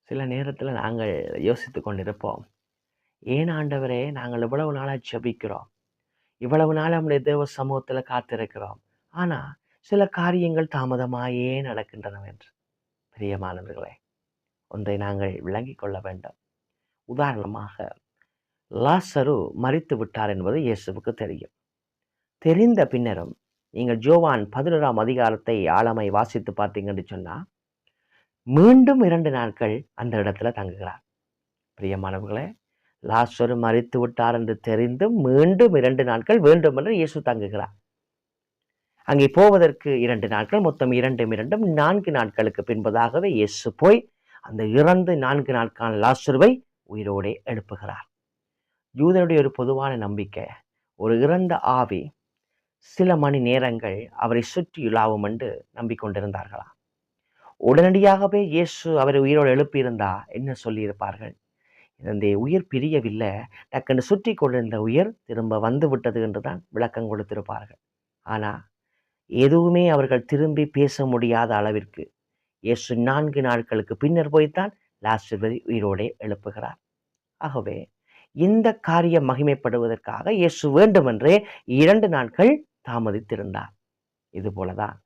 சில நேரத்தில் நாங்கள் யோசித்து கொண்டிருப்போம், ஏன் ஆண்டவரே நாங்கள் இவ்வளவு நாளாக ஜெபிக்கிறோம், இவ்வளவு நாள் நம்முடைய தேவ சமூகத்தில் காத்திருக்கிறோம், ஆனால் சில காரியங்கள் தாமதமாயே நடக்கின்றனவென்று. பிரியமானவர்களே, ஒன்றை நாங்கள் விளங்கிக் கொள்ள வேண்டும். உதாரணமாக, லாசரு மரித்து விட்டார் என்பது இயேசுவுக்கு தெரியும். தெரிந்த பின்னரும் நீங்கள் யோவான் 11ஆம் அதிகாரத்தை ஆழமாய் வாசித்து பார்த்தீங்கன்னு சொன்னால், மீண்டும் 2 நாட்கள் அந்த இடத்துல தங்குகிறார். பிரியமானவர்களே, லாசரு மரித்து விட்டார் என்று தெரிந்தும் மீண்டும் 2 நாட்கள் வேண்டும் என்று இயேசு தங்குகிறார். அங்கே போவதற்கு 2 நாட்கள், மொத்தம் 2 4 நாட்களுக்கு பின்பதாகவே இயேசு போய் அந்த இறந்து 4 நாட்கான லாசருவை உயிரோடே எழுப்புகிறார். யூதருடைய ஒரு பொதுவான நம்பிக்கை, ஒரு இறந்த ஆவி சில மணி நேரங்கள் அவரை சுற்றி உலாவும் என்று நம்பிக்கொண்டிருந்தார்களாம். உடனடியாகவே இயேசு அவரை உயிரோடு எழுப்பியிருந்தா என்ன சொல்லியிருப்பார்கள்? இந்த உயிர் பிரியவில்லை, டக்குன்னு சுற்றி கொண்டிருந்த உயிர் திரும்ப வந்து விட்டது என்றுதான் விளக்கம் கொடுத்திருப்பார்கள். ஆனால் எதுவுமே அவர்கள் திரும்பி பேச முடியாத அளவிற்கு இயேசு 4 நாட்களுக்கு பின்னர் போய்த்தான் லாசருவை உயிரோடே எழுப்புகிறார். ஆகவே இந்த காரியம் மகிமைப்படுவதற்காக இயேசு வேண்டுமென்றே 2 நாட்கள் தாமதித்திருந்தார். இதுபோலதான்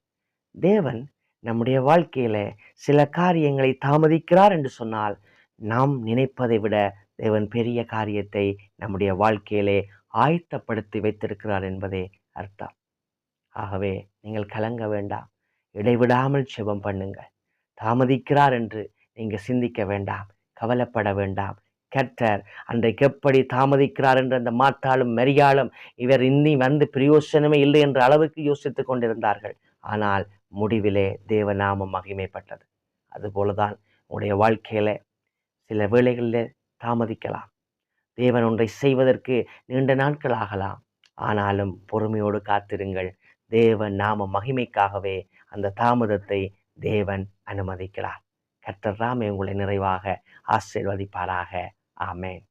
தேவன் நம்முடைய வாழ்க்கையில சில காரியங்களை தாமதிக்கிறார் என்று சொன்னால், நாம் நினைப்பதை விட தேவன் பெரிய காரியத்தை நம்முடைய வாழ்க்கையிலே ஆயத்தப்படுத்தி வைத்திருக்கிறார் என்பதே அர்த்தம். ஆகவே நீங்கள் கலங்க வேண்டாம், இடைவிடாமல் ஜெபம் பண்ணுங்கள். தாமதிக்கிறார் என்று நீங்கள் சிந்திக்க வேண்டாம், கவலைப்பட வேண்டாம். கர்த்தர் அன்றைக்கு எப்படி தாமதிக்கிறார் என்று அந்த மாத்தாளும் மரியாளும் இவர் இன்னி வந்து பிரயோசனமே இல்லை என்ற அளவுக்கு யோசித்துக் கொண்டிருந்தார்கள். ஆனால் முடிவிலே தேவநாமம் மகிமைப்பட்டது. அதுபோலதான் உங்களுடைய வாழ்க்கையில சில வேளைகளில் தாமதிக்கலாம். தேவன் ஒன்றை செய்வதற்கு நீண்ட நாட்கள் ஆகலாம். ஆனாலும் பொறுமையோடு காத்திருங்கள். தேவன் நாம மகிமைக்காகவே அந்த தாமதத்தை தேவன் அனுமதிக்கிறார். கர்த்தர் தாமே உங்களை நிறைவாக ஆசீர்வதிப்பாராக. ஆமென்.